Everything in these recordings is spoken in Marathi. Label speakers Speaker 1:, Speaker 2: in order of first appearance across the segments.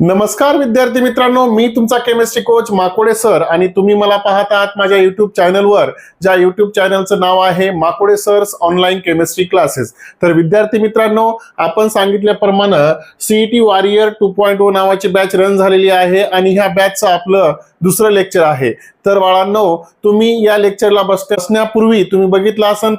Speaker 1: नमस्कार विद्यार्थी मित्रांनो, मी तुमचा केमिस्ट्री कोच माकोडे सर आणि तुम्ही मला पाहत आहात माझ्या युट्यूब चॅनलवर, ज्या युट्यूब चॅनलचं नाव आहे माकोडे सर्स ऑनलाईन केमिस्ट्री क्लासेस। तर विद्यार्थी मित्रांनो, आपण सांगितल्याप्रमाणे सीईटी वॉरियर 2.0 नावाची बॅच रन झालेली आहे आणि ह्या बॅचचं आपलं दुसरं लेक्चर आहे। तर बाळांनो, तुम्ही या लेक्चरला बसण्यापूर्वी तुम्ही बघितलं असेल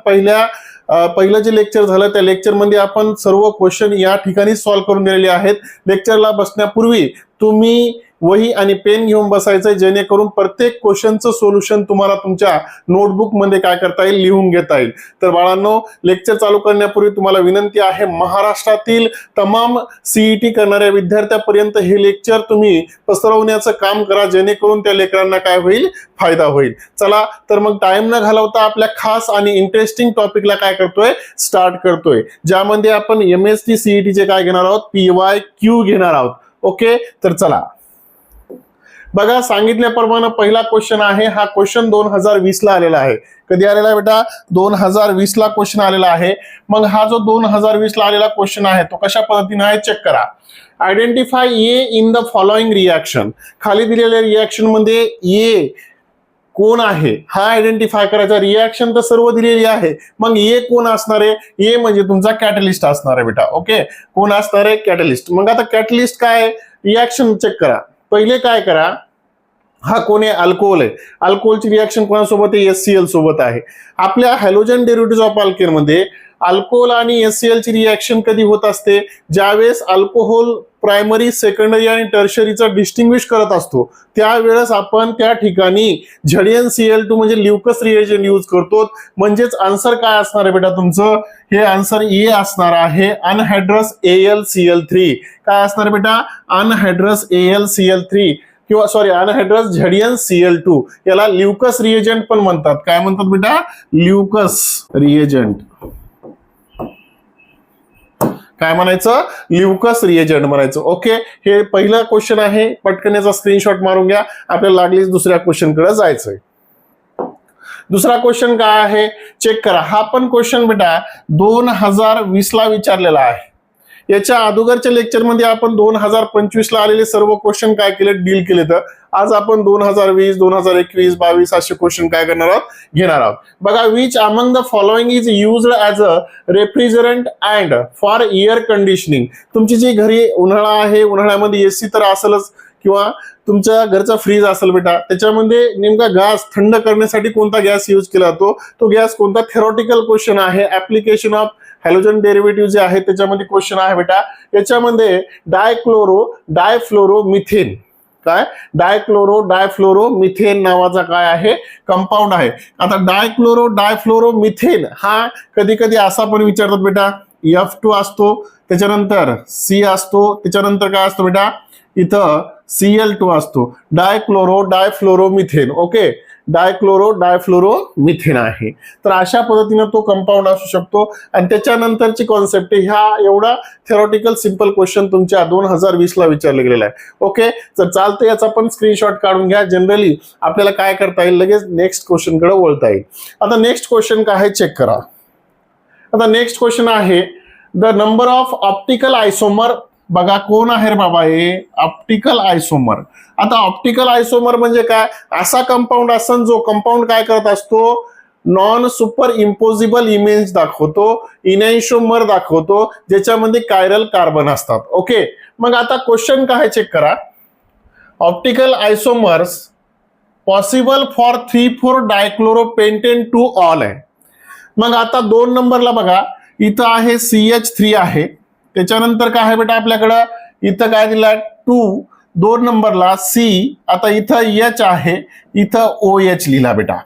Speaker 1: पहिलं जे लेक्चर झालं त्या लेक्चर मध्ये आपण सर्व क्वेश्चन या ठिकाणी सॉल्व्ह करून दिलेले आहेत। लेक्चरला बसण्यापूर्वी तुम्ही वही आणि पेन घेऊन बसायचं, जेणेकरून प्रत्येक क्वेश्चनचं सोल्युशन तुम्हाला तुमच्या नोटबुक मध्ये काय करता येईल, लिहून घेता येईल। तर बाळांनो, लेक्चर चालू करण्यापूर्वी तुम्हाला विनंती आहे, महाराष्ट्रातील तमाम सीईटी करणाऱ्या विद्यार्थ्यांपर्यंत हे लेक्चर तुम्ही पसरवण्याचं काम करा, जेणेकरून त्या लेकरांना काय होईल, फायदा होईल। चला तर मग टाइम न घालवता आपल्या खास आणि इंटरेस्टिंग टॉपिकला काय करतोय, स्टार्ट करतोय, ज्यामध्ये आपण एमएसटी सीईटीचे काय घेणार आहोत, PYQ घेणार आहोत। ओके, तर चला बघा, सांगितल्याप्रमाणे पहिला क्वेश्चन आहे, हा क्वेश्चन 2020 ला आलेला आहे। कधी आलेला आहे बेटा? 2020 ला क्वेश्चन आलेला आहे। मग हा जो 2020 ला आलेला क्वेश्चन आहे तो कशा पद्धतीने आहे, चेक करा। Identify A in the following reaction. खाली दिलेल्या रिएक्शन मध्ये ए कोण आहे हा आयडेंटिफाय करायचा। रिएक्शन तर सर्व दिलेली आहे, मग ए कोण असणार आहे? ए म्हणजे तुमचा कॅटलिस्ट असणार आहे बेटा। ओके, कोण असणार आहे? कॅटलिस्ट। मग आता कॅटलिस्ट काय, रिएक्शन चेक करा। पहिले काय करा, हा कोण आहे? अल्कोहोल आहे। अल्कोहोलची रिएक्शन कोणासोबत आहे? HCl सोबत आहे। आपल्या हॅलोजन डेरिव्हेटिव्ह ऑफ अल्केन मध्ये अल्कोहोल आणि HCl ची रिएक्शन कधी होत असते? ज्यावेळेस अल्कोहोल प्रायमरी, सेकंडरी आणि टर्शरीचा डिस्टिंग्विश करत असतो, त्यावेळेस आपण त्या ठिकाणी ZnCl2 म्हणजे ल्युकस रिएजंट यूज करतो। म्हणजेच आन्सर काय असणार आहे बेटा तुमचं? हे आन्सर ए असणार आहे, अनहायड्रस AlCl3। काय असणार बेटा? अनहायड्रस AlCl3 किंवा सॉरी अनहायड्रस ZnCl2। याला ल्युकस रिएजंट पण म्हणतात। काय म्हणतात बेटा? ल्युकस रिएजंट। काय म्हणायचं? ल्युकस रिएजंट म्हणायचं। ओके, हे पहिला क्वेश्चन आहे, पटकन याचा स्क्रीनशॉट मारून घ्या, आपल्याला लागलीच दुसऱ्या क्वेश्चन कडे जायचंय। दुसरा क्वेश्चन काय आहे, चेक करा। हा पण क्वेश्चन बेटा 2020 ला विचारलेला आहे। याच्या अगोदरच्या लेक्चर मध्ये आपण 2025 ला आलेले सर्व क्वेश्चन काय केले, डील केले। तर आज आपण 2020, 2021, 22 असे क्वेश्चन काय करणार आहोत, घेणार आहोत। बघा, which among the following is used as a refrigerant and for air conditioning. तुमची जी घरी उन्हाळा आहे, उन्हाळ्यामध्ये एसी तर असेलच किंवा तुमच्या घरचा फ्रीज असेल बेटा, त्याच्यामध्ये नेमका गॅस थंड करण्यासाठी कोणता गॅस यूज केला जातो? तो गॅस कोणता? थेरॉटिकल क्वेश्चन आहे। ऍप्लिकेशन ऑफ हॅलोजन डेरिव्हेटिव्ह जे आहे त्याच्यामध्ये क्वेश्चन आहे बेटा। याच्यामध्ये डायफ्लोरो मिथेन, काय डायफ्लोरो मिथेन नावाचा काय आहे, कंपाऊंड आहे। आता डायफ्लोरो मिथेन हा कधी कधी असा पण विचारतात बेटा, F2 असतो, त्याच्यानंतर C असतो, त्याच्यानंतर काय असतो बेटा, इथं Cl2 असतो। डायफ्लोरो मिथेन। ओके, डायफ्लोरो मिथेन आहे। तर अशा पद्धतीने तो कंपाऊंड असू शकतो। आणि त्याच्यानंतरची कॉन्सेप्ट, ह्या एवढा थेरॉटिकल सिंपल क्वेश्चन तुमच्या 2020 ला विचारला गेलेला आहे। ओके, तर चालतं, याचा पण स्क्रीनशॉट काढून घ्या। जनरली आपल्याला काय करता येईल, लगेच नेक्स्ट क्वेश्चन कडे वळता येईल। आता नेक्स्ट क्वेश्चन काय आहे, चेक करा। आता नेक्स्ट क्वेश्चन आहे, द नंबर ऑफ ऑप्टिकल आयसोमर। बघा, कोण आहे रे बाबा हे? ऑप्टिकल आयसोमर। आता ऑप्टिकल आयसोमर म्हणजे काय? असा कंपाऊंड असन जो कंपाऊंड काय करत असतो, नॉन सुपर इम्पोजिबल इमेज दाखवतो, इनॅन्शोमर दाखवतो, ज्याच्यामध्ये कायरल कार्बन असतात। ओके, मग आता क्वेश्चन काय, चेक करा। Optical isomers possible for 3,4 dichloropentane to all आहे। मग आता 2 नंबरला बघा, इथं आहे CH3 आहे, त्याच्यानंतर काय आहे बेटा आपल्याकडं, इथं काय दिलाय 2, 2 नंबरला C, आता इथं H आहे, इथं OH लिहिला बेटा।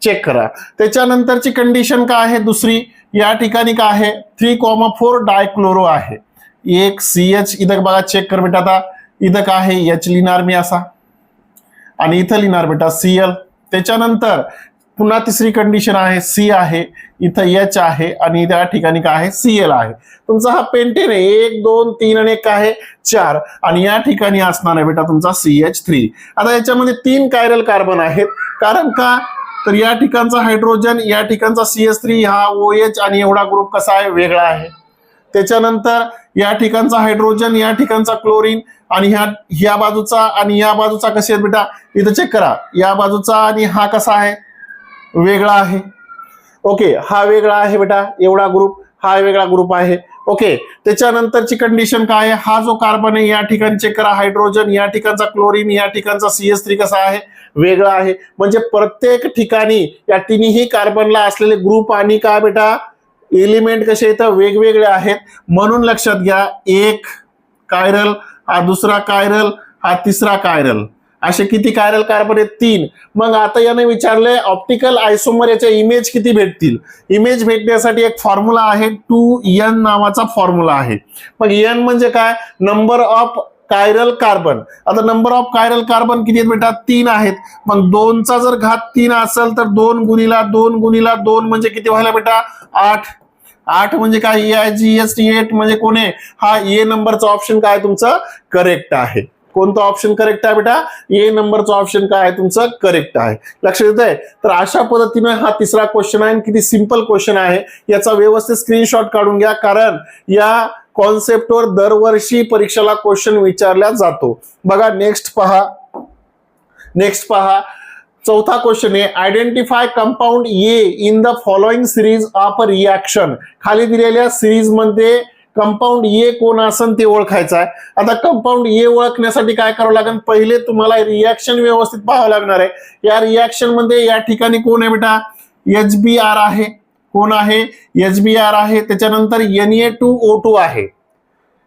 Speaker 1: चेक करा, त्याच्यानंतरची कंडिशन काय आहे दुसरी, या ठिकाणी काय आहे 3,4 डायक्लोरो आहे, एक CH इथं बघा, चेक कर बेटा। आता इथं काय आहे, H लिहिणार मी असा, आणि इथं लिहिणार बेटा Cl। त्याच्यानंतर पुन्हा तिसरी कंडिशन आहे, C आहे, इथं H आहे, आणि त्या ठिकाणी काय आहे, Cl आहे। तुमचा हा पेंटेन आहे, 1, 2, 3 आणि 1 आहे 4, आणि या ठिकाणी असणार आहे बेटा तुमचा CH3। आता याच्यामध्ये 3 कायरल कार्बन आहेत, कारण का, तर या ठिकाणचा हायड्रोजन, या ठिकाणचा CH3, हा OH, आणि एवढा ग्रुप कसा आहे, वेगळा आहे। त्याच्यानंतर या ठिकाणचा हायड्रोजन, या ठिकाणचा क्लोरीन, आणि ह्या बाजूचा आणि या बाजूचा कसे आहेत बेटा, इथं चेक करा, या बाजूचा आणि हा कसा आहे, वेगळा आहे. ओके, हा वेगळा आहे बेटा, एवढा ग्रुप, हा वेगळा ग्रुप आहे. ओके, त्याच्यानंतरची कंडिशन काय आहे, हा जो कार्बन आहे या ठिकाणी चेक करा, हायड्रोजन, या ठिकाणचा क्लोरीन, या ठिकाणचा CH3 कसा आहे, वेगळा आहे. म्हणजे प्रत्येक ठिकाणी या तिन्ही कार्बनला असलेले ग्रुप आणि काय बेटा एलिमेंट कसे इथं वेगवेगळे आहेत. म्हणून लक्षात घ्या, एक कायरल, हा दुसरा कायरल, हा तिसरा कायरल, असे किती कायरल कार्बन आहेत, 3. मग आता याने विचारले ऑप्टिकल आयसोमर याच्या इमेज किती भेटतील. इमेज भेटण्यासाठी एक फॉर्म्युला आहे, 2n नावाचा फॉर्म्युला आहे. मग n म्हणजे काय, नंबर ऑफ कायरल कार्बन. आता नंबर ऑफ कायरल कार्बन किती आहेत बेटा, 3 आहेत. मग 2चा जर घात 3 असेल तर 2 गुणिला 2 गुणिला 2 म्हणजे किती व्हायला बेटा, 8. 8 म्हणजे काय, EIGST8 म्हणजे कोण आहे, हा ए नंबरचा ऑप्शन काय तुमचं करेक्ट आहे. कोणता ऑप्शन करेक्ट आहे बेटा, ए नंबरचा ऑप्शन काय आहे तुमचं करेक्ट आहे. लक्षात येत आहे. तर अशा पद्धतीने हा तिसरा क्वेश्चन आहे, किती सिंपल क्वेश्चन आहे. याचा व्यवस्थित स्क्रीनशॉट काढून घ्या, कारण या कॉन्सेप्टवर दरवर्षी परीक्षेला क्वेश्चन विचारला जातो. बघा नेक्स्ट पहा, चौथा क्वेश्चन आहे, identify compound A in the following series of reaction. खाली दिलेल्या सिरीज मध्ये कंपाऊंड ए कोण असन ते ओळखायचं आहे. आता कंपाऊंड ए ओळखण्यासाठी काय करावं लागेल, पहिले तुम्हाला रिएक्शन व्यवस्थित पाहावं लागणार आहे. या रिएक्शन मध्ये या ठिकाणी कोण आहे बेटा, HBr आहे. कोण आहे, HBr आहे. त्याच्यानंतर Na2O2 आहे.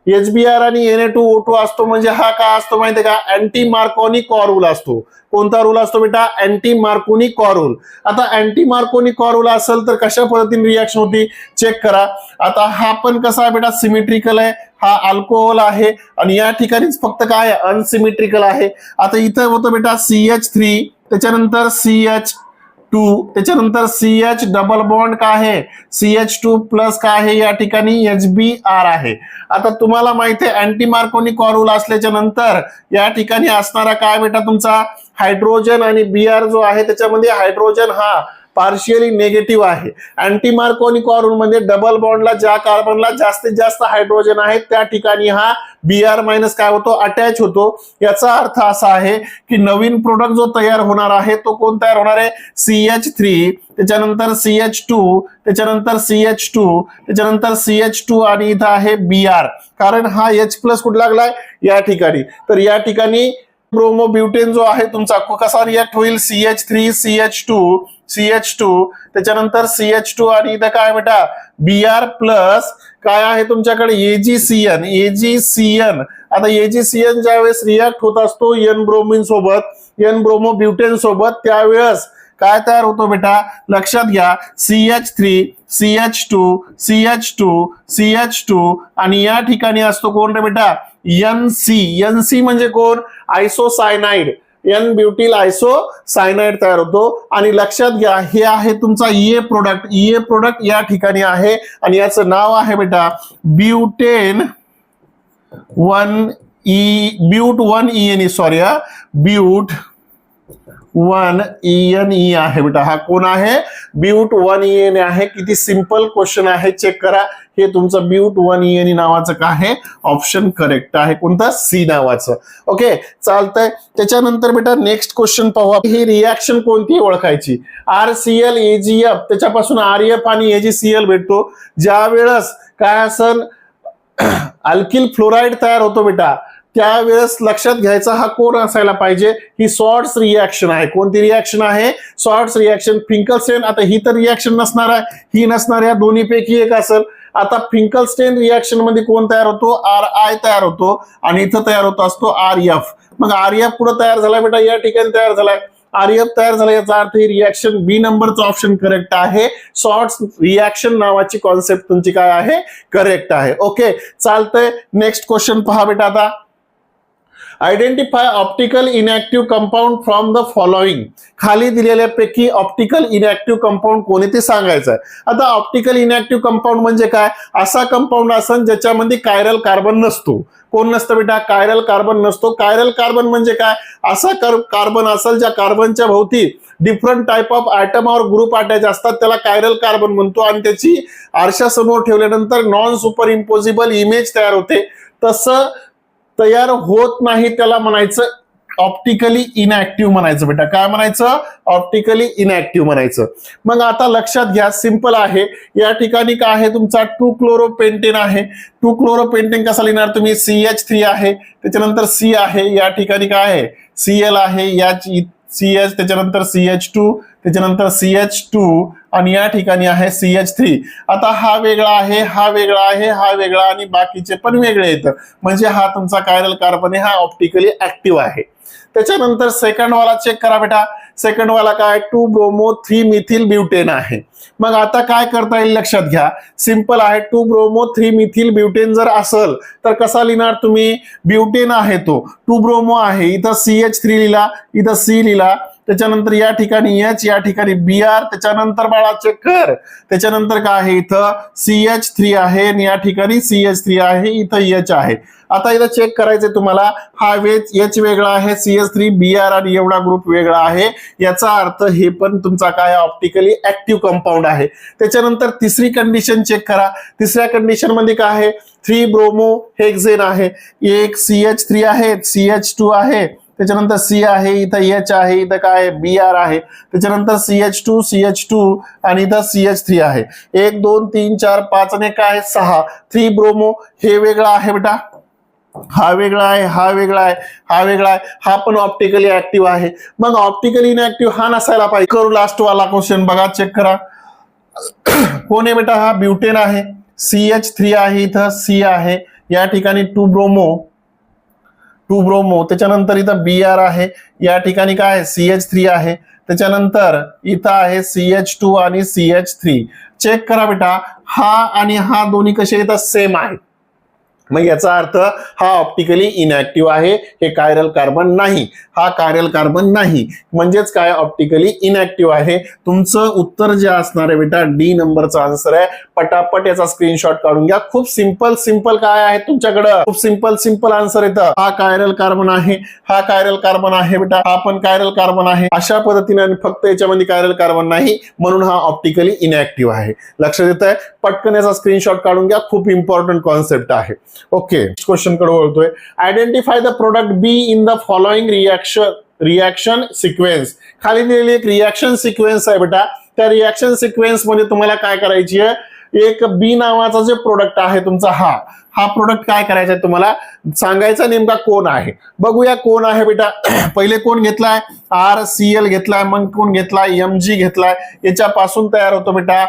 Speaker 1: HBr आणि Na2O2 असतो म्हणजे हा काय असतो माहितीये का, अँटी मार्कोनी कॉर रूल असतो. कोणता रूल असतो बेटा, अँटी मार्कोनी कॉर रूल. आता अँटी मार्कोनी कॉर रूल असेल तर कशा पद्धतीने रिएक्शन होती चेक करा. आता हा पण कसा आहे बेटा, सिमेट्रिकल आहे. हा अल्कोहोल आहे आणि या ठिकाणीच फक्त काय आहे, अनसिमेट्रिकल आहे. आता इथं होतं बेटा CH3, त्याच्यानंतर CH2, त्याच्यानंतर CH डबल बॉन्ड काय आहे, CH2 प्लस काय आहे, या ठिकाणी HBr आहे. आता तुम्हाला माहिती आहे अँटी मार्कोनी कॉर रूल असल्याच्या नंतर या ठिकाणी असणारा काय बेटा तुमचा हायड्रोजन, आणि Br जो आहे त्याच्यामध्ये हायड्रोजन हा पार्शियली निगेटिव्ह आहे. अँटी मार्कोनी कॉर रूल मध्ये डबल बॉन्डला ज्या कार्बनला जास्तीत जास्त हायड्रोजन आहे त्या ठिकाणी हा Br मायनस काय होतो, अटॅच होतो. याचा अर्थ असा आहे की नवीन प्रोडक्ट जो तयार होणार आहे तो कोण तयार होणार आहे, CH3, त्याच्यानंतर CH2, त्याच्यानंतर CH2, त्याच्यानंतर CH2 आणि इथं आहे Br. कारण हा H+ कुठे लागलाय या ठिकाणी. तर या ठिकाणी ब्रोमोब्युटेन जो आहे तुमचा कसा रिएक्ट होईल, CH3 CH2 त्याच्यानंतर CH2 आणि इथं काय बेटा Br प्लस काय आहे तुमच्याकडे AgCN. आता AgCN ज्यावेळेस रिएक्ट होत असतो N ब्रोमिन सोबत, N ब्रोमोब्युटेन सोबत, त्यावेळेस काय तयार होतो बेटा लक्षात घ्या, CH3 CH2 आणि या ठिकाणी असतो कोण रे बेटा, NC म्हणजे कोण, आयसोसायनाइड, N ब्युटील आयसोसायनाइड तयार होतो. आणि लक्षात घ्या हे आहे तुमचा ए प्रोडक्ट या ठिकाणी आहे आणि याचं नाव आहे बेटा ब्यूट 1ENE आहे बेटा. हा कोण आहे, ब्यूट 1ENE आहे. किती सिंपल क्वेश्चन आहे चेक करा. हे तुमचं ब्यूट 1ENE नावाचं काय आहे ऑप्शन करेक्ट आहे, कोणतं सी नावाचं. ओके चालतंय. त्याच्यानंतर बेटा नेक्स्ट क्वेश्चन पाहू. ही रिएक्शन कोणती ओळखायची, RCl AgF, त्याच्यापासून RF आणि AgCl भेटतो. ज्या वेळेस काय असेल अल्किल फ्लोराईड तयार होतो बेटा, त्यावेळेस लक्षात घ्यायचा हा कोण असायला पाहिजे, ही शॉर्ट्स रिएक्शन आहे. कोणती रिएक्शन आहे, शॉर्ट्स रिएक्शन. फिंकलस्टेन, आता ही तर रिएक्शन नसणार आहे, ही नसणार, या दोन्हीपैकी एक असेल. आता फिंकलस्टेन रिएक्शन मध्ये कोण तयार होतो, Ri तयार होतो आणि इथं तयार होत असतो RF. मग RF पुढे तयार झाला बेटा, या ठिकाणी तयार झालाय, RF तयार झाला. याचा अर्थ ही रिएक्शन बी नंबरचा ऑप्शन करेक्ट आहे. शॉर्ट्स रिएक्शन नावाची कॉन्सेप्ट तुमची काय आहे, करेक्ट आहे. ओके चालतंय. नेक्स्ट क्वेश्चन पहा बेटा. आता identify optical inactive compound from the following. खाली दिलेल्यापैकी ऑप्टिकल इनॅक्टिव्ह कंपाऊंड कोणी ते सांगायचं आहे. आता ऑप्टिकल इनॅक्टिव्ह कंपाऊंड म्हणजे काय, असा कंपाऊंड असेल ज्याच्यामध्ये कायरल कार्बन नसतो. कोण नसतं बेटा? कायरल कार्बन नसतो. कायरल कार्बन म्हणजे काय? असा कार्बन असेल ज्या कार्बनच्या भोवती डिफरंट टाइप ऑफ आयटम और ग्रुप अटॅच असतात, त्याला कायरल कार्बन म्हणतो. आणि त्याची आरशासमोर ठेवल्यानंतर नॉन सुपर इम्पॉसिबल इमेज तयार होते. तसं तयार होत नाही त्याला म्हणायचं ऑप्टिकली इनऍक्टिव्ह म्हणायचं बेटा. काय म्हणायचं? ऑप्टिकली इनऍक्टिव्ह म्हणायचं. मग आता लक्षात घ्या, सिंपल आहे. या ठिकाणी काय आहे? तुमचा 2-क्लोरोपेंटेन आहे. 2-क्लोरोपेंटेन कसा लिहिणार तुम्ही? CH3 आहे, त्याच्यानंतर C आहे, या ठिकाणी काय आहे? Cl आहे, या CH, त्याच्यानंतर CH2, त्याच्यानंतर CH2 आणि या ठिकाणी आहे CH3. आता हा वेगळा आहे, हा वेगळा आहे, हा वेगळा आणि बाकीचे पण वेगळे येतं. म्हणजे हा तुमचा कायरल कार्बन आहे, हा ऑप्टिकली ऍक्टिव्ह आहे. त्याच्यानंतर सेकंड वाला चेक करा बेटा. सेकंड वाला काय? 2-ब्रोमो-3-मिथिल ब्युटेन आहे. मग आता काय करता येईल लक्षात घ्या, सिंपल आहे. 2-ब्रोमो-3-मिथिल ब्युटेन जर असेल तर कसा लिहिणार तुम्ही? ब्युटेन आहे तो, 2-ब्रोमो आहे, इथं CH3 लिहिला, इथं C लिहिला, त्याच्यानंतर या ठिकाणी H, या ठिकाणी Br, त्याच्यानंतर बाळा चेक कर, त्याच्यानंतर काय आहे? इथं CH3 आहे आणि या ठिकाणी CH3 आहे, इथं H आहे. आता इथं चेक करायचंय तुम्हाला, हा H वेगळा आहे, CH3 Br आणि एवढा ग्रुप वेगळा आहे. याचा अर्थ हे पण तुमचा काय? ऑप्टिकली ऍक्टिव्ह कंपाऊंड आहे. त्याच्यानंतर तिसरी कंडिशन चेक करा. तिसऱ्या कंडिशन मध्ये काय आहे? 3-ब्रोमो हेक्सेन आहे, एक CH3 आहे, CH2 आहे, त्याच्यानंतर C आहे, इथं H आहे, इथं काय आहे? Br आहे, त्याच्यानंतर CH2, CH2 आणि इथं CH3 आहे. 1 2 3 4 5 आणि काय? 6. 3-ब्रोमो हे वेगळा आहे बेटा, हा वेगळा आहे, हा वेगळा आहे, हा वेगळा आहे, हा पण ऑप्टिकली ऍक्टिव्ह आहे. मग ऑप्टिकली इनऍक्टिव्ह हा नसायला पाहिजे. करू लास्ट वाला क्वेश्चन बघा, चेक करा. कोण आहे बेटा? हा ब्युटेन आहे, CH3 आहे, इथं C आहे, या ठिकाणी 2-ब्रोमो, त्याच्यानंतर इथं Br आहे, या ठिकाणी काय आहे? CH3 आहे, त्याच्यानंतर इथं आहे CH2 आणि CH3. चेक करा बेटा, हा आणि हा दोन्ही कसे येतात? सेम आहे. मग याचा अर्थ हा ऑप्टिकली इनऍक्टिव्ह आहे, हे कायरल कार्बन नाही, हा कायरल कार्बन नाही, म्हणजेच काय? ऑप्टिकली इनऍक्टिव्ह आहे. तुमचं उत्तर जे असणार आहे बेटा, D नंबरचा आन्सर आहे. पटापट याचा स्क्रीनशॉट काढून घ्या. खूप सिंपल काय आहे तुमच्याकडं? खूप सिंपल आन्सर येतं. हा कायरल कार्बन आहे, हा कायरल कार्बन आहे बेटा, हा पण कायरल कार्बन आहे. अशा पद्धतीने, फक्त याच्यामध्ये कायरल कार्बन नाही म्हणून हा ऑप्टिकली इनऍक्टिव्ह आहे. लक्षात येत आहे? पटकन याचा स्क्रीनशॉट काढून घ्या, खूप इम्पॉर्टंट कॉन्सेप्ट आहे. ओके, क्वेश्चन कडे वळतोय. Identify the product B in the following reaction sequence. खाली दिलेली एक रिएक्शन सिक्वेन्स आहे बेटा. त्या रिएक्शन सिक्वेन्स मध्ये तुम्हाला काय करायची आहे? एक बी नावाचा जे प्रोडक्ट आहे तुमचा, हा प्रोडक्ट काय करायचा आहे तुम्हाला सांगायचा, नेमका कोण आहे. बघूया कोण आहे बेटा. पहिले कोण घेतलाय? RCl घेतलाय, मग कोण घेतलाय? Mg घेतलाय. याच्यापासून तयार होतो बेटा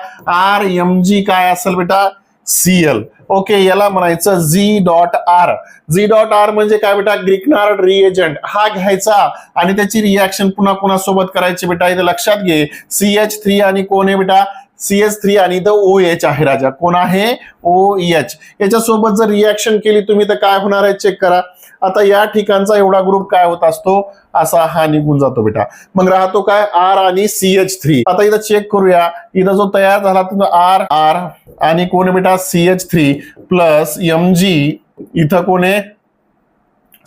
Speaker 1: RMg. काय असेल बेटा? Cl. ओके, याला म्हणायचं G.R. G.R म्हणजे काय बेटा? Grignard reagent. हा घ्यायचा आणि त्याची रिएक्शन पुन्हा कोणासोबत करायची बेटा? इथे लक्षात घे, CH3 आणि कोण आहे बेटा? CH3 आणि इथं OH आहे राजा. कोण आहे? OH. याच्यासोबत जर रिएक्शन केली तुम्ही तर काय होणार आहे? चेक करा. आता या ठिकाणचा एवढा ग्रुप काय होत असतो? असा हा निघून जातो बेटा. मग राहतो काय? R आणि CH3. आता इथं चेक करूया, इथं जो तयार झाला तो R आणि कोण आहे बेटा? CH3 प्लस Mg, इथं कोण आहे?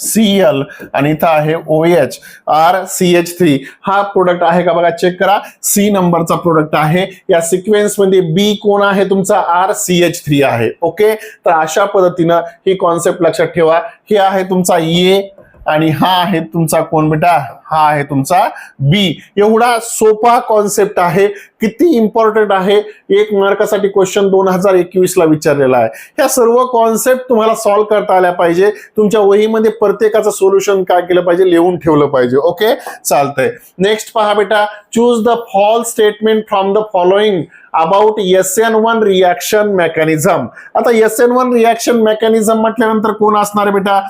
Speaker 1: Cl आणि इथं आहे OH. RCH3 हा प्रोडक्ट आहे का बघा, चेक करा. C नंबरचा प्रोडक्ट आहे. या सिक्वेन्स मध्ये बी कोण आहे तुमचा? RCH3 आहे. ओके, तर अशा पद्धतीनं ही कॉन्सेप्ट लक्षात ठेवा. हे आहे तुमचा A आणि हा आहे तुमचा कोण बेटा? हा आहे तुमचा बी. एवढा सोपा कॉन्सेप्ट आहे, किती इम्पॉर्टंट आहे. 1 मार्कासाठी क्वेश्चन 2021 ला विचारलेला आहे. ह्या सर्व कॉन्सेप्ट तुम्हाला सॉल्व्ह करता आल्या पाहिजे. तुमच्या वहीमध्ये प्रत्येकाचं सोल्युशन काय केलं पाहिजे? लिहून ठेवलं पाहिजे. ओके, चालतंय. नेक्स्ट पहा बेटा, choose the false statement from the following about SN1 reaction mechanism. आता SN1 रिएक्शन मेकॅनिझम म्हटल्यानंतर कोण असणार आहे बेटा?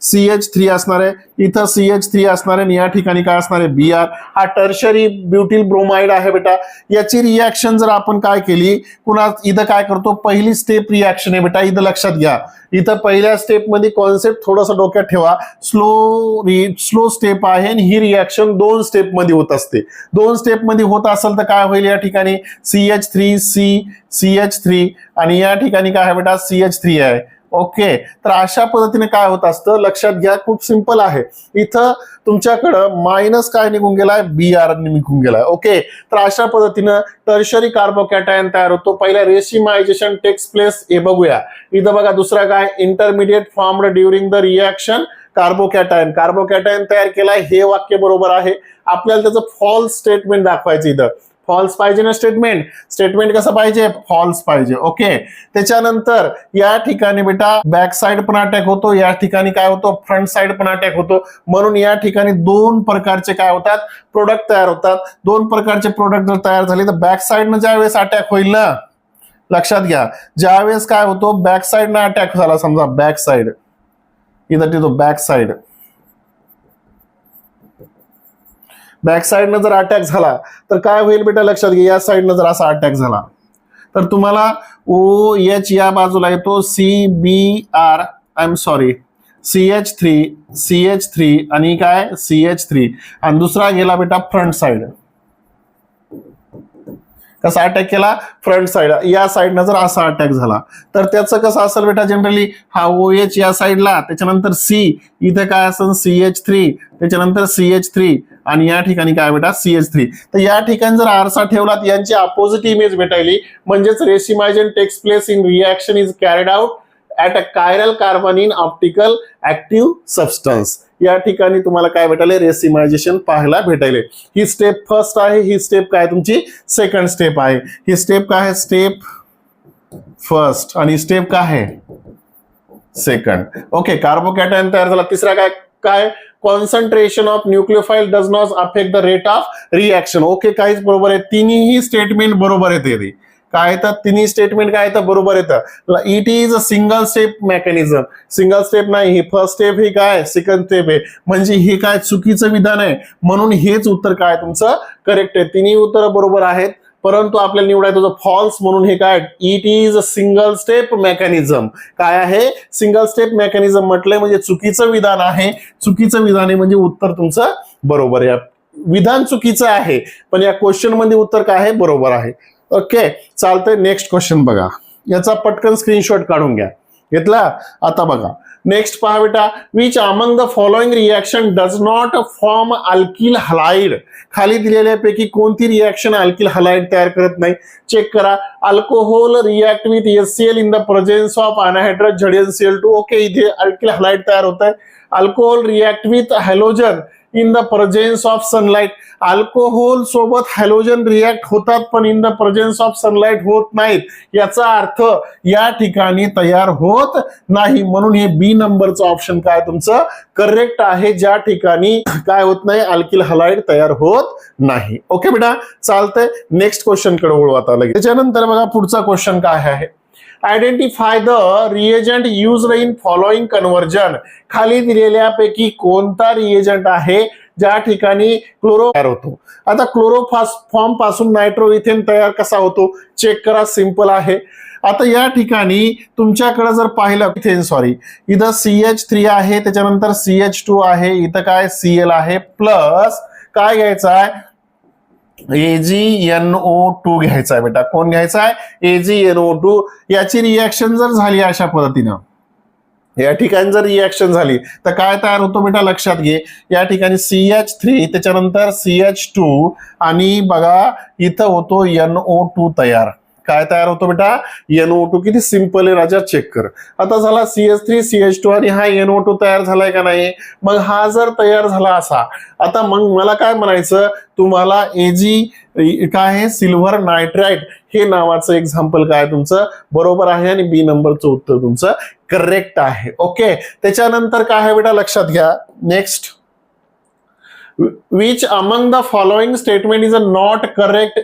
Speaker 1: CH3 असणार आहे, इथं CH3 असणार आहे आणि या ठिकाणी काय असणार आहे? Br. हा टर्शरी ब्युटिल ब्रोमाइड आहे बेटा. याची रिएक्शन जर आपण काय केली, पुन्हा इथं काय करतो? पहिली स्टेप रिएक्शन आहे बेटा. इथं लक्षात घ्या, इथं पहिल्या स्टेप मध्ये कॉन्सेप्ट थोडंसं डोक्यात ठेवा. स्लो स्टेप आहे आणि ही रिएक्शन 2 स्टेप मध्ये होत असते. 2 स्टेप मध्ये होत असेल तर काय होईल? या ठिकाणी CH3 CH3 आणि या ठिकाणी काय आहे बेटा? CH3 आहे. ओके, तर अशा पद्धतीने काय होत असतं लक्षात घ्या, खूप सिंपल आहे. इथं तुमच्याकडं मायनस काय निघून गेलाय, Br निघून गेलाय. ओके, तर अशा पद्धतीनं टर्शरी कार्बोकॅटायन तयार होतो. पहिला रेसिमायझेशन टेक्स प्लेस हे बघूया. इथं बघा दुसरा काय, intermediate formed during the reaction carbocation तयार केलाय, हे वाक्य बरोबर आहे. आपल्याला त्याचं फॉल्स स्टेटमेंट दाखवायचं. इथं फॉल्स पाहिजे ना, स्टेटमेंट कसं पाहिजे, फॉल्स पाहिजे. ओके, त्याच्यानंतर या ठिकाणी बेटा बॅक साइड पण अटॅक होतो, या ठिकाणी काय होतो, फ्रंट साइड पण अटॅक होतो. म्हणून या ठिकाणी दोन प्रकारचे काय होतात, प्रोडक्ट तयार होतात. दोन प्रकारचे प्रोडक्ट जर तयार झाले तर बॅक साइडनं ज्यावेळेस अटॅक होईल ना, लक्षात घ्या, ज्यावेळेस काय होतो बॅक साइडनं अटॅक झाला, समजा बॅक साइड, इथं तिथं बॅक साइडनं जर अटॅक झाला तर काय होईल बेटा, लक्षात घ्या, या साइडनं जर असा अटॅक झाला तर तुम्हाला OH या बाजूला येतो, CH3 आणि काय CH3, आणि दुसरा गेला बेटा फ्रंट साइड. कसा अटॅक केला, फ्रंट साइड, या साइडनं जर असा अटॅक झाला तर त्याचं कसं असेल बेटा, जनरली हा OH या साइडला, त्याच्यानंतर C, इथे काय असेल CH3, त्याच्यानंतर CH3, आणि या ठिकाणी काय बेटा CH3. तर या ठिकाणी जर आरसा ठेवलात, यांची अपोजिट इमेज भेटायली, म्हणजेच racemization takes place in reaction is carried out at a chiral carbon in optical active substance. या ठिकाणी तुम्हाला काय भेटायले, रेसिमायझेशन पाहायला भेटायले. ही स्टेप फर्स्ट आहे, ही स्टेप काय तुमची सेकंड स्टेप आहे. ही स्टेप काय आहे, स्टेप फर्स्ट, आणि स्टेप काय आहे, सेकंड. ओके, कार्बोकॅटायन तयार झाला. तिसरा काय concentration of nucleophile does not affect the rate of reaction. Okay, काहीच बरोबर आहे, तिन्ही स्टेटमेंट बरोबर येते. काय येतात, तिन्ही स्टेटमेंट काय येतं, बरोबर येतं. It is a single step mechanism. Single step नाही, ही फर्स्ट स्टेप, ही काय सेकंड स्टेप आहे, म्हणजे हे काय चुकीचं विधान आहे. म्हणून हेच उत्तर काय तुमचं करेक्ट आहे. तिन्ही उत्तर बरोबर आहेत, परंतु आपल्याला निवडायचं होतं फॉल्स. म्हणून हे काय, it is a single step mechanism. काय आहे, सिंगल स्टेप मेकॅनिझम म्हटलंय म्हणजे चुकीचं विधान आहे. चुकीचं विधान आहे म्हणजे उत्तर तुमचं बरोबर आहे. विधान चुकीचं आहे पण या क्वेश्चन मध्ये उत्तर काय आहे, बरोबर आहे. ओके, चालतंय. नेक्स्ट क्वेश्चन बघा, याचा पटकन स्क्रीनशॉट काढून घ्या. घेतला. आता बघा नेक्स्ट पहा बेटा, which among the following reaction does not form alkyl halide. खाली दिलेल्यापैकी कोणती रिएक्शन अल्किल हलाइड तयार करत नाही, चेक करा. Alcohol react with HCl in the presence of anhydrous ZnCl2. Okay, इथे अल्किल हलाइड तयार होत आहे. Alcohol react with halogen in the presence of sunlight. Alcohol सोबत हॅलोजन रिएक्ट होतात पण in the presence of sunlight होत नाहीत. याचा अर्थ या ठिकाणी तयार होत नाही. म्हणून हे बी नंबरचं ऑप्शन काय तुमचं करेक्ट आहे, ज्या ठिकाणी काय होत नाही, अल्किल हलाइड तयार होत नाही. ओके बेटा, चालतंय. नेक्स्ट क्वेश्चन कडे वळू आता लगेच. त्याच्यानंतर बघा पुढचा क्वेश्चन काय आहे, identify the reagent used in following conversion. खाली दिलेल्यापैकी कोणता रिएजंट आहे ज्या ठिकाणी क्लोरो तयार होतो. आता क्लोरोफॉर्म पासून नायट्रोइथेन तयार कसा होतो, चेक करा. सिंपल आहे. आता या ठिकाणी तुमच्याकडे जर पाहिलं, इथं CH3 आहे, त्याच्यानंतर CH2 आहे, इथं काय Cl आहे, प्लस काय घ्यायचं आहे, AgNO2 घ्यायचा आहे बेटा. कोण घ्यायचा आहे, AgNO2. याची रिएक्शन जर झाली अशा पद्धतीनं, या ठिकाणी जर रिएक्शन झाली तर काय तयार होतो बेटा, लक्षात घे. या ठिकाणी CH3, त्याच्यानंतर CH2, आणि बघा इथं होतो NO2 तयार. काय तयार होतो बेटा, NO2. किती सिंपल आहे राजा, चेक कर. आता झाला CH3 CH2 आणि हा NO2 तयार झालाय का नाही. मग हा जर तयार झाला असा, आता मग मला काय म्हणायचं, तुम्हाला Ag काय आहे, सिल्वर नायट्राइट हे नावाचं एक्झाम्पल काय तुमचं बरोबर आहे, आणि बी नंबरचं उत्तर तुमचं करेक्ट आहे. ओके, त्याच्यानंतर काय आहे बेटा, लक्षात घ्या. Next, which among the following statement is a not correct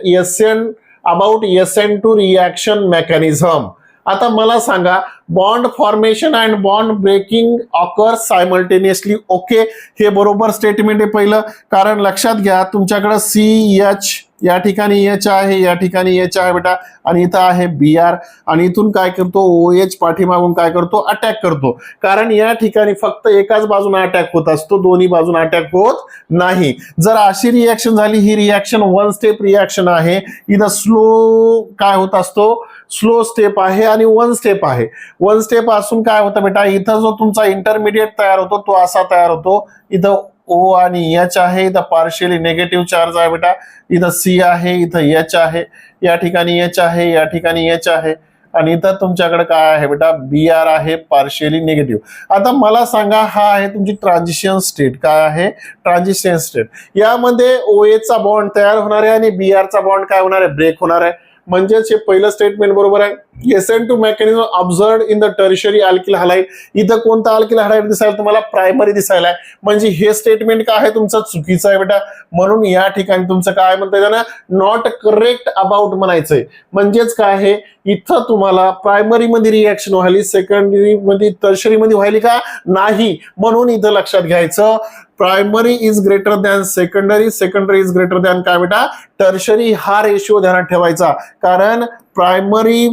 Speaker 1: about SN2 reaction mechanism. आता मला सांगा, bond formation and bond breaking occur simultaneously. Okay, हे बरोबर स्टेटमेंट आहे पहिलं, कारण लक्षात घ्या तुमच्याकडे CH या ठिकाणी एच आहे, या ठिकाणी एच आहे बेटा, आणि इथं आहे Br, आणि इथून काय करतो OH पाठीमागून काय करतो अटॅक करतो, कारण या ठिकाणी फक्त एकाच बाजूने अटॅक होत असतो, दोन्ही बाजूने अटॅक होत नाही. जर अशी रिॲक्शन झाली, ही रिॲक्शन वन स्टेप रिॲक्शन आहे. इथं स्लो काय होत असतो, स्लो स्टेप आहे आणि वन स्टेप आहे. वन स्टेप असून काय होतं बेटा, इथं जो तुमचा इंटरमिडिएट तयार होतो तो असा तयार होतो. इथं O आणि H आहे, इथं पार्शियली निगेटिव्ह चार्ज आहे बेटा, इथं C आहे, इथं H आहे, या ठिकाणी H आहे, या ठिकाणी H आहे, आणि इथं तुमच्याकडे काय आहे बेटा Br आहे, पार्शियली निगेटिव्ह. आता मला सांगा, हा आहे तुमची ट्रान्झिशन स्टेट. काय आहे ट्रान्झिशन स्टेट? यामध्ये OH चा बॉन्ड तयार होणार आहे आणि Br चा बॉन्ड काय होणार आहे, ब्रेक होणार आहे. म्हणजेच हे पहिलं स्टेटमेंट बरोबर आहे. SN2 mechanism observed in the tertiary alkyl halide. इथं कोणता अल्किल हलाइड दिसायला तुम्हाला, प्रायमरी दिसायला आहे. म्हणजे हे स्टेटमेंट काय आहे तुमचं चुकीचं आहे बेटा. म्हणून या ठिकाणी तुमचं काय म्हणता येईल ना, नॉट करेक्ट अबाउट म्हणायचंय. म्हणजेच काय आहे, इथं तुम्हाला प्रायमरी मध्ये रिॲक्शन व्हायली, सेकंडरी मध्ये टर्शियरी मध्ये व्हायली का नाही. म्हणून इथं लक्षात घ्यायचं, primary is greater than secondary, secondary is greater than काय बेटा टर्शरी. हा रेशिओ ध्यानात ठेवायचा, कारण प्रायमरी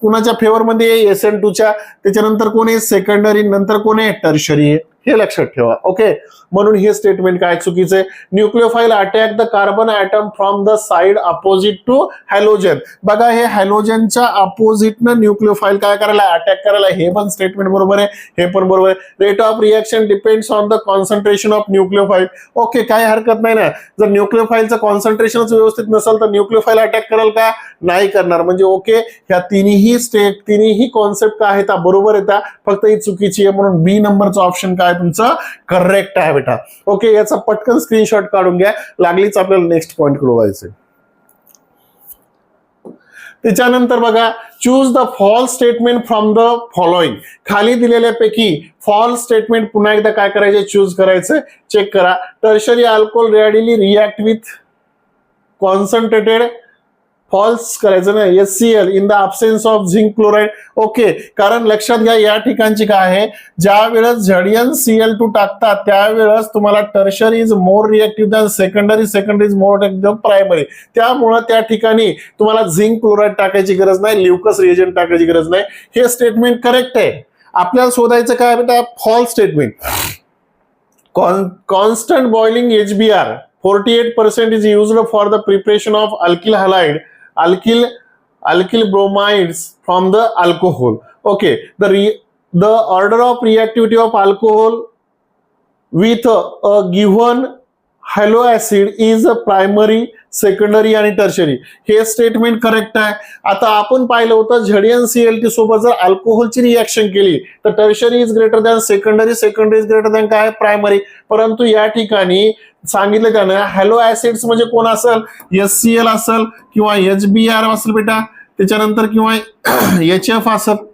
Speaker 1: कुणाच्या फेवर मध्ये SN2 च्या, त्याच्यानंतर कोण आहे सेकंडरी, नंतर कोण आहे टर्शरी आहे, हे लक्षात ठेवा. ओके, म्हणून हे स्टेटमेंट काय चुकीचं आहे. Nucleophile attack the carbon atom from the side opposite to halogen. बघा, हे हॅलोजनच्या अपोजिटनं न्यूक्लियोफाईल काय करायला, अटॅक करायला. हे पण स्टेटमेंट बरोबर आहे, हे पण बरोबर आहे. Rate of reaction depends on the concentration of nucleophile. Okay, काही हरकत नाही ना. जर न्यूक्लियोफाईलचं कॉन्सन्ट्रेशनच व्यवस्थित नसेल तर न्यूक्लियोफाईल अटॅक करेल का, नाही करणार. म्हणजे ओके, ह्या तिन्ही कॉन्सेप्ट काय आहेत बरोबर येतात, फक्त ही चुकीची आहे. म्हणून बी नंबरचं ऑप्शन काय तुमचं करेक्ट आहे बेटा. ओके, याचा पटकन स्क्रीनशॉट काढून घ्या, लागलीच आपल्याला नेक्स्ट पॉइंट कडे व्हायचंय. त्याच्यानंतर बघा, choose the false statement from the following. खाली दिलेल्यापैकी फॉल्स स्टेटमेंट पुन्हा एकदा काय करायचे, चूज करायचं. चेक करा. Tertiary alcohol readily react with concentrated, false करायचं ना, HCl in the absence of zinc chloride. Okay, कारण लक्षात घ्या या ठिकाणची काय आहे, ज्या वेळेस ZnCl2 टाकतात त्यावेळेस तुम्हाला tertiary is more reactive than secondary, secondary is more reactive primary. त्यामुळे त्या ठिकाणी तुम्हाला झिंक क्लोराईड टाकायची गरज नाही, ल्युकस रिएजंट टाकायची गरज नाही. हे स्टेटमेंट करेक्ट आहे. आपल्याला शोधायचं काय बेटा, false statement. Constant boiling HBr 48% is used for the preparation of alkyl halide, alkyl bromides from the alcohol. Okay, the order of reactivity of alcohol with a given hello acid is a primary, secondary आणि टर्शरी. हे स्टेटमेंट करेक्ट आहे. आता आपण पाहिलं होतं ZnCl2 सोबत जर अल्कोहोलची रिॲक्शन केली तर tertiary is greater than secondary, secondary is greater than काय प्रायमरी. परंतु या ठिकाणी सांगितलं त्यानं हॅलो ऍसिड्स म्हणजे कोण असेल, HCl असेल किंवा HBr असेल बेटा, त्याच्यानंतर किंवा HF असेल.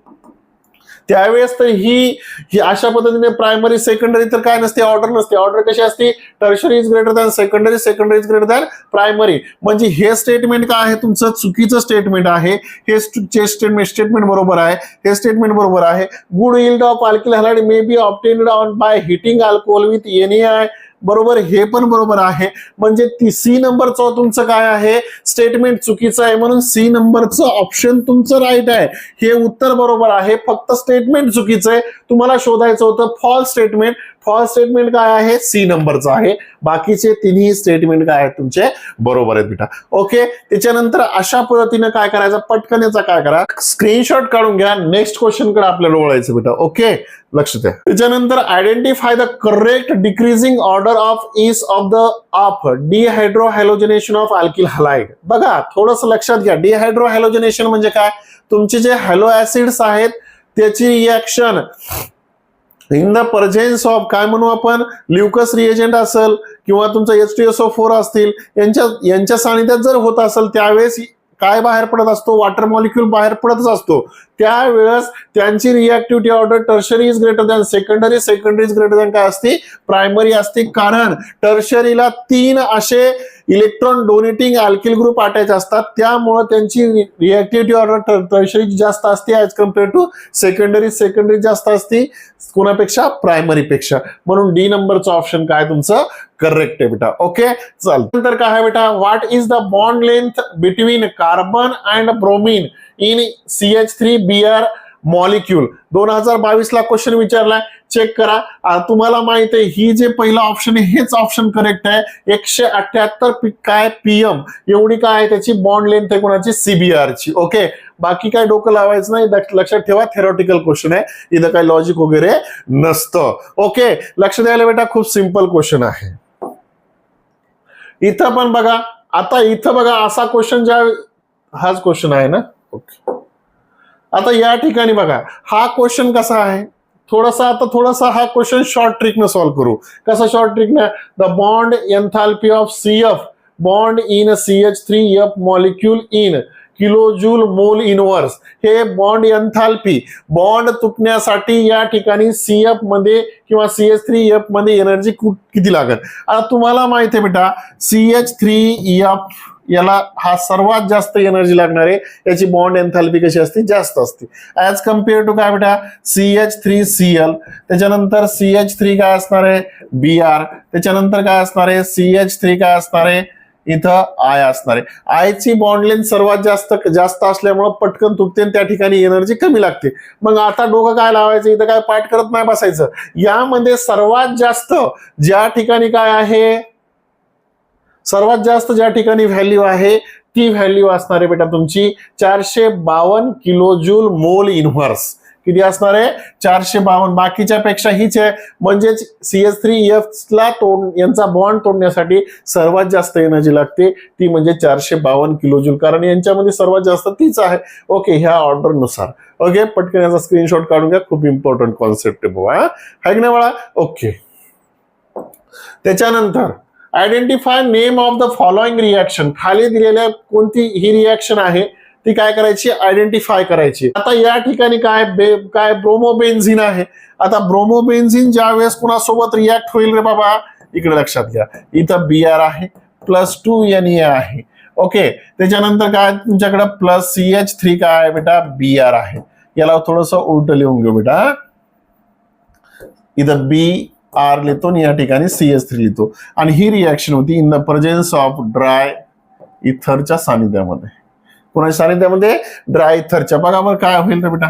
Speaker 1: त्यावेळेस तर ही अशा पद्धतीने प्रायमरी, सेकंडरी तर काय नसते, ऑर्डर नसते. ऑर्डर कशी असते, tertiary is greater than secondary, secondary is greater than primary. म्हणजे हे स्टेटमेंट काय आहे तुमचं चुकीचं स्टेटमेंट आहे. हे स्टेटमेंट बरोबर आहे, हे स्टेटमेंट बरोबर आहे. Good yield of alkyl halide may be obtained on by heating alcohol with NaI, बरोबर, हे पण बरोबर आहे. म्हणजे C नंबरचं तुमचं काय आहे स्टेटमेंट चुकीचं आहे, म्हणून C नंबरचं ऑप्शन तुमचं राईट आहे. हे उत्तर बरोबर आहे, फक्त स्टेटमेंट चुकीचं आहे. तुम्हाला शोधायचं होतं फॉल्स स्टेटमेंट. फॉल्स स्टेटमेंट काय आहे, C नंबरचं आहे. बाकीचे तिन्ही स्टेटमेंट काय आहेत तुमचे बरोबर आहेत बेटा. ओके, त्याच्यानंतर अशा पद्धतीने काय करायचं, पटकन याचा काय करा, स्क्रीनशॉट काढून घ्या. नेक्स्ट क्वेश्चन कडे आपल्याला वळायचं बेटा. ओके, लक्ष द्या. त्याच्यानंतर identify the correct decreasing order of ease of dehydrohalogenation of alkyl halide. बघा, थोडस लक्षात घ्या. डिहायड्रोहॅलोजनेशन म्हणजे काय, तुमचे जे हॅलो ऍसिड्स आहेत त्याची reaction in the presence of काय म्हणू आपण, ल्युकस रिएजंट असेल किंवा तुमचा H2SO4 असतील, यांच्या सानिध्यात जर होत असेल त्यावेळेस काय बाहेर पडत असतो, वॉटर मॉलिक्यूल बाहेर पडतच असतो. त्यावेळेस त्यांची reactivity order tertiary is greater than secondary, secondary is greater than काय असते प्रायमरी असते. कारण टर्शरीला 3 असे electron donating alkyl group attach असतात, त्यामुळे त्यांची रिएक्टिव्हिटी ऑर्डर टर्शरी जास्त असते ऍज कम्पेअर टू सेकंडरी जास्त असते कोणापेक्षा, प्रायमरी पेक्षा. म्हणून डी नंबरचं ऑप्शन काय तुमचं करेक्ट आहे बेटा. ओके, चल नंतर काय आहे बेटा, what is the bond length between carbon and bromine in CH3Br molecule. 2022 ला क्वेश्चन विचारलाय, चेक करा. तुम्हाला माहित आहे ही जे पहिला ऑप्शन आहे हेच ऑप्शन करेक्ट आहे. 178 काय PM एवढी काय आहे त्याची बॉन्ड लेंथ आहे कोणाची, CBr ची. ओके, बाकी काय डोकं लावायचं नाही, लक्षात ठेवा थेरॉटिकल क्वेश्चन आहे, इथं काय लॉजिक वगैरे नसतं. ओके, लक्ष द्यायला बेटा, खूप सिंपल क्वेश्चन आहे. इथं पण बघा, आता इथं बघा असा क्वेश्चन हाच क्वेश्चन आहे ना. ओके, आता या ठिकाणी बघा हा क्वेश्चन कसा आहे, थोडासा हा क्वेश्चन शॉर्ट ट्रिक ने सॉल्व्ह करू. कसा शॉर्ट ट्रिक ने, the bond enthalpy of CF bond in CH3F molecule in kilojoule mole inverse. हे बॉन्ड एन्थाल्पी, बॉन्ड तुटण्यासाठी या ठिकाणी CF मध्ये किंवा CH3F मध्ये एनर्जी किती लागेल. आता तुम्हाला माहिती आहे बेटा, CH3F याला हा सर्वात जास्त एनर्जी लागणार आहे, याची बॉन्ड एन्थाल्पी कशी असते, जास्त असते ऍज कम्पेअर टू काय बेटा, CH3Cl. त्याच्यानंतर CH3 काय असणार आहे, Br. त्याच्यानंतर काय असणार आहे, CH3 काय असणार आहे, इथं I असणार आहे. I ची बॉन्ड लेंथ सर्वात जास्त असल्यामुळे पटकन तुटते आणि त्या ठिकाणी एनर्जी कमी लागते. मग आता डोकं काय लावायचं, इथं काय पाठ करत नाही बसायचं. यामध्ये सर्वात जास्त ज्या ठिकाणी काय आहे, सर्वात जास्त ज्या ठिकाणी व्हॅल्यू आहे ती व्हॅल्यू असणार आहे बेटा तुमची 452 किलोजूल मोल इनव्हर्स. किती असणार आहे, 452. बाकीच्या पेक्षा हीच आहे, म्हणजेच CH3F ला यांचा बॉन्ड तोडण्यासाठी सर्वात जास्त एनर्जी लागते, ती म्हणजे 452 किलोजूल, कारण यांच्यामध्ये सर्वात जास्त तीच आहे. ओके, ह्या ऑर्डर नुसार. ओके, पटकन याचा स्क्रीनशॉट काढून घ्या, खूप इम्पॉर्टंट कॉन्सेप्ट आहे बाबा, आहे की नाही बाळा. ओके, त्याच्यानंतर identify name of the following reaction. खाली दिलेल्या कोणती ही रिएक्शन आहे ती काय करायची, आयडेंटिफाय करायची. आता या ठिकाणी काय ब्रोमोबेन्झिन आहे. आता ब्रोमोबेन्झिन ज्या वेळेस कुणासोबत रिॲक्ट होईल रे बाबा, इकडे लक्षात घ्या, इथं Br आहे, +2 Na आहे. ओके, त्याच्यानंतर काय तुमच्याकडे +CH3 काय आहे बेटा, Br आहे. याला थोडस उलट लिहून घेऊ बेटा, इथं Br लिहितो आणि या ठिकाणी CH3 लिहितो. आणि ही रिॲक्शन होती in the presence of dry इथरच्या सानिध्यामध्ये. कोणाच्या सानिध्यामध्ये, ड्राय इथरच्या. बघा मग काय होईल तर बेटा,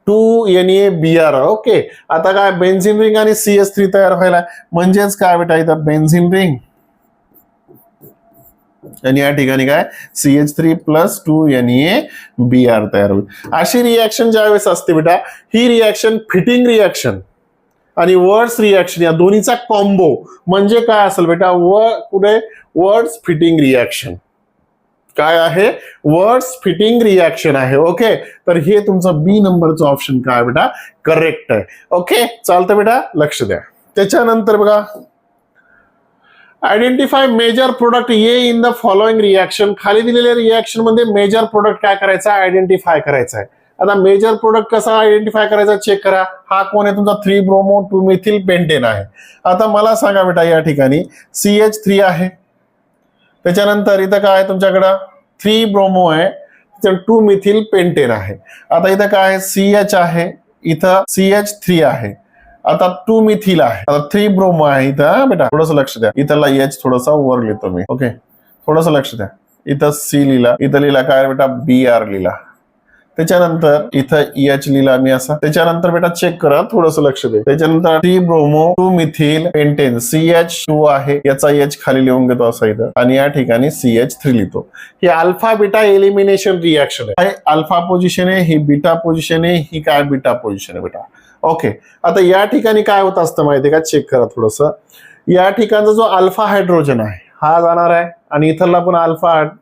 Speaker 1: 2NaBr. ओके, आता काय बेन्झिन रिंग आणि CH3 तयार व्हायला, म्हणजेच काय बेटा इथं बेन्झिन रिंग आणि या ठिकाणी काय CH3 + 2NaBr तयार होईल. अशी रिॲक्शन ज्यावेळेस असते बेटा, ही रिॲक्शन फिटिंग रिॲक्शन आणि वर्ड्स रिॲक्शन या दोन्हीचा कॉम्बो म्हणजे काय असेल बेटा, पुढे वर्ड्स फिटिंग रिॲक्शन. काय आहे, वर्ड्स फिटिंग रिॲक्शन आहे. ओके, तर हे तुमचं B नंबरचं ऑप्शन काय बेटा, करेक्ट आहे. ओके, चालतं बेटा, लक्ष द्या. त्याच्यानंतर बघा, आयडेंटिफाय मेजर प्रोडक्ट ये इन द फॉलोइंग रिॲक्शन. खाली दिलेल्या रिॲक्शन मध्ये मेजर प्रोडक्ट काय करायचा, आयडेंटिफाय करायचा आहे. आता मेजर प्रोडक्ट कसा आयडेंटिफाय करायचा, चेक करा. हा कोण आहे तुमचा, 3-ब्रोमो-2-मिथिल पेंटेन आहे. आता मला सांगा बेटा, या ठिकाणी CH3 आहे, त्याच्यानंतर इथं काय आहे तुमच्याकडं 3-ब्रोमो आहे, 2-मिथिल पेंटेन आहे. आता इथं काय CH आहे, इथं CH3 आहे, आता 2-मिथिल आहे, आता 3-ब्रोमो आहे इथं बेटा. थोडंसं लक्ष द्या, इथला H थोडासा वर लिहितो मी. ओके, थोडंसं लक्ष द्या, इथं C लिहिला, इथं लिहिला काय बेटा, Br लिहिला. त्याच्यानंतर इथं H लिहिला मी असा. त्याच्यानंतर बेटा चेक करा, थोडंसं लक्ष दे. त्याच्यानंतर 3-ब्रोमो-2-मिथिल पेंटेन CH2 आहे, याचा H खाली लिहून घेतो असा इथं, आणि या ठिकाणी CH3 लिहितो. ही अल्फा बीटा एलिमिनेशन रिॲक्शन आहे. अल्फा पोझिशन आहे, ही बीटा पोझिशन आहे, ही काय बीटा पोझिशन आहे बेटा. ओके, आता या ठिकाणी काय होत असतं माहितीये का, चेक करा थोडंसं. या ठिकाणचा जो अल्फा हायड्रोजन आहे हा जाणार आहे, आणि इथला पण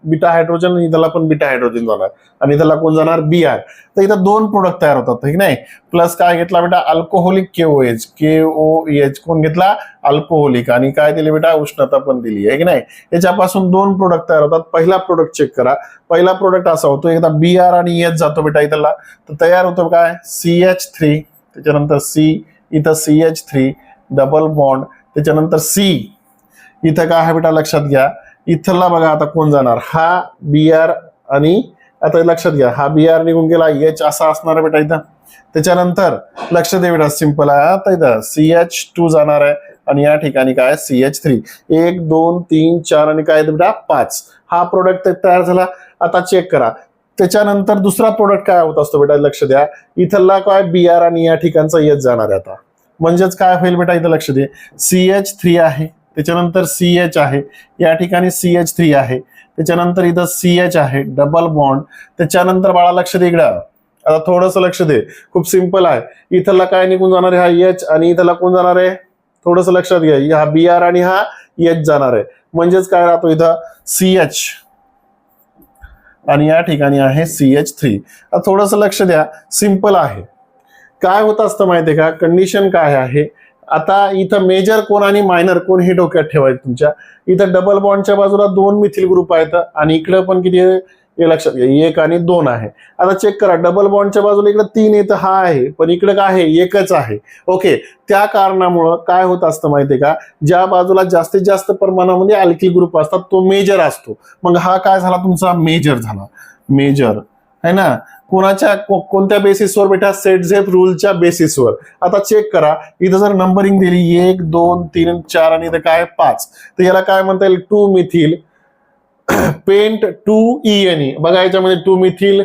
Speaker 1: बीटा हायड्रोजन, इथला पण बीटा हायड्रोजन जाणार, आणि इथला कोण जाणार, Br. तर इथं 2 प्रोडक्ट तयार होतात, ठीक नाही. प्लस काय घेतला बेटा, अल्कोहोलिक KOH कोण घेतला, अल्कोहोलिक, आणि काय दिले बेटा, उष्णता पण दिली आहे की नाही. याच्यापासून 2 प्रोडक्ट तयार होतात. पहिला प्रोडक्ट चेक करा. पहिला प्रोडक्ट असा होतो, एकदा Br आणि H जातो बेटा इथला, तर तयार होतो काय, CH3, त्याच्यानंतर C, इथं CH3 डबल बॉन्ड, त्याच्यानंतर C, इथं काय आहे बेटा लक्षात घ्या, इथला बघा आता कोण जाणार, हा BR आणि आता लक्षात घ्या हा BR निघून गेला, H असा असणार आहे बेटा इथं. त्याच्यानंतर लक्ष दे बेटा, सिंपल आहे आता इथं CH2 जाणार आहे आणि या ठिकाणी काय CH3, 1 2 3 4 आणि काय बेटा 5. हा प्रोडक्ट तयार झाला. आता चेक करा त्याच्यानंतर दुसरा प्रोडक्ट काय होत असतो बेटा, लक्ष द्या इथला काय BR आणि या ठिकाणचा H जाणार आहे आता. म्हणजेच काय होईल बेटा इथं लक्ष दे, CH3 आहे, त्याच्यानंतर CH आहे, या ठिकाणी CH3 आहे, त्याच्यानंतर इथं CH आहे डबल बॉन्ड. त्याच्यानंतर बाळा लक्ष दे इकडं, आता थोडस लक्ष दे, खूप सिंपल आहे. इथला काय निघून जाणार आहे हा H आणि इथला कोण जाणार आहे, थोडस लक्षात घ्या, हा BR आणि हा H जाणार आहे. म्हणजेच काय राहतो इथं CH आणि या ठिकाणी आहे CH3. थोडस लक्ष द्या, सिंपल आहे. काय होत असतं माहितीये का, कंडिशन काय आहे, आता इथं मेजर कोण आणि मायनर कोण हे डोक्यात ठेवायचं तुमच्या. इथं डबल बॉन्डच्या बाजूला 2 मिथिल ग्रुप आहेत आणि इकडे पण किती आहे हे लक्षात घ्या, 1 आणि 2 आहे. आता चेक करा, डबल बॉन्डच्या बाजूला इकडे 3 येतं, हा आहे, पण इकडे काय आहे एकच आहे. ओके, त्या कारणामुळं काय होत असतं माहितीये का, ज्या बाजूला जास्तीत जास्त प्रमाणामध्ये अल्किल ग्रुप असतात तो मेजर असतो. मग हा काय झाला तुमचा मेजर झाला, मेजर है ना. कोणाच्या कोणत्या बेसिसवर बेटा, सेट झेप रूलच्या बेसिसवर. आता चेक करा इथं जर नंबरिंग दिली 1 2 3 4 आणि इथं काय 5, तर याला काय म्हणता येईल 2 मिथिल पेंट 2ENE. बघा याच्यामध्ये 2 methyl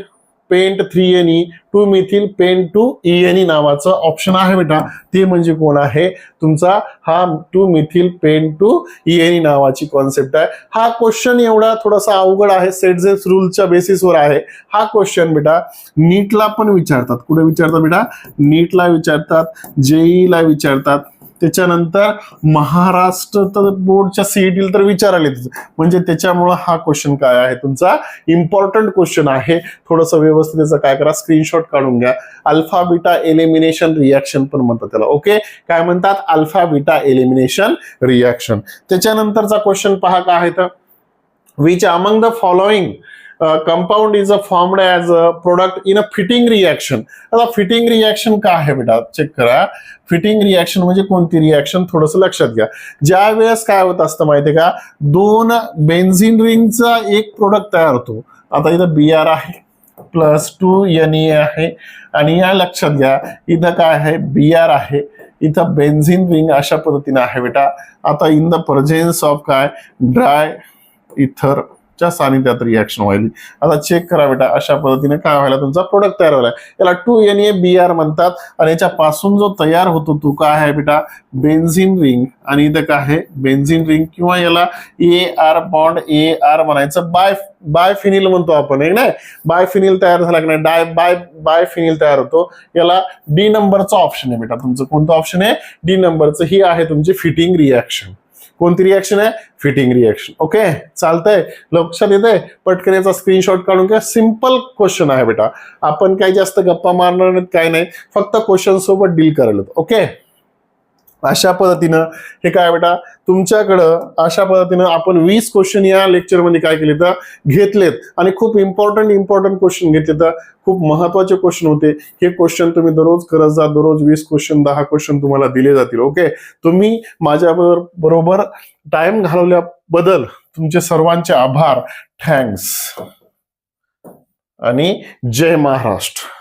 Speaker 1: paint 3NE, 2 methyl paint 2ENE नावाचं ऑप्शन आहे बेटा. ते म्हणजे कोण आहे तुमचा, हा 2 मिथिल पेंट 2ENE नावाची कॉन्सेप्ट आहे. हा क्वेश्चन एवढा थोडासा अवघड आहे, सेट झेप रूलच्या बेसिसवर आहे. हा क्वेश्चन बेटा नीटला पण विचारतात. कुठे विचारतात बेटा, नीटला विचारतात, JEE ला विचारतात, त्याच्यानंतर महाराष्ट्र बोर्डच्या CET तर विचारले. म्हणजे त्याच्यामुळं हा क्वेश्चन काय आहे तुमचा इम्पॉर्टंट क्वेश्चन आहे. थोडंसं व्यवस्थित त्याचा काय करा, स्क्रीनशॉट काढून घ्या. अल्फा बीटा एलिमिनेशन रिॲक्शन पण म्हणतात त्याला. ओके, काय म्हणतात, अल्फा बीटा एलिमिनेशन रिॲक्शन. त्याच्यानंतरचा क्वेश्चन पहा काय आहे तर, which among the following compound is formed as a product in a Fittig reaction. आता फिटिंग रिॲक्शन काय आहे बेटा, चेक करा. फिटिंग रिॲक्शन म्हणजे कोणती रिॲक्शन, थोडंसं लक्षात घ्या. ज्या वेळेस काय होत असतं माहितीये का, 2 बेन्झिन रिंगचा एक प्रोडक्ट तयार होतो. आता इथं BR आहे प्लस 2NE आहे आणि या लक्षात घ्या इथं काय आहे BR आहे, इथं बेन्झिन रिंग अशा पद्धतीने आहे बेटा. आता इन द प्रेझेन्स ऑफ काय ड्राय इथर च्या सानिध्यात रिॲक्शन व्हायली. आता चेक करा बेटा, अशा पद्धतीने काय व्हायला तुमचा प्रोडक्ट तयार व्हायला. याला 2NaBr म्हणतात आणि याच्यापासून जो तयार होतो तो काय आहे बेटा, बेन्झिन रिंग. आणि इथं काय आहे बेन्झिन रिंग, किंवा याला AR बॉन्ड AR म्हणायचं, बाय फिनिल म्हणतो आपण, एक नाही बाय फिनिल तयार झाला की नाही, बाय फिनिल तयार होतो. याला D नंबरचा ऑप्शन आहे बेटा तुमचं. कोणतं ऑप्शन आहे, D नंबरचं. ही आहे तुमची फिटिंग रिॲक्शन. कोणती रिॲक्शन आहे, फिटिंग रिॲक्शन. ओके, चालतंय, लक्षात येतंय. पटकन याचा स्क्रीनशॉट काढून घ्या. सिंपल क्वेश्चन आहे बेटा, आपण काही जास्त गप्पा मारणार नाहीत, काय नाही, फक्त क्वेश्चन सोबत डील करायला. ओके, अशा पद्धतीनं हे काय बेटा तुमच्याकडं, अशा पद्धतीनं आपण 20 क्वेश्चन या लेक्चरमध्ये काय केले तर घेतलेत आणि खूप इम्पॉर्टंट क्वेश्चन घेतले. तर खूप महत्वाचे क्वेश्चन होते. हे क्वेश्चन तुम्ही दररोज करत जा. दररोज 20 क्वेश्चन 10 क्वेश्चन तुम्हाला दिले जातील. ओके, तुम्ही माझ्या बरोबर टाइम घालवल्याबद्दल तुमचे सर्वांचे आभार. थँक्स आणि जय महाराष्ट्र.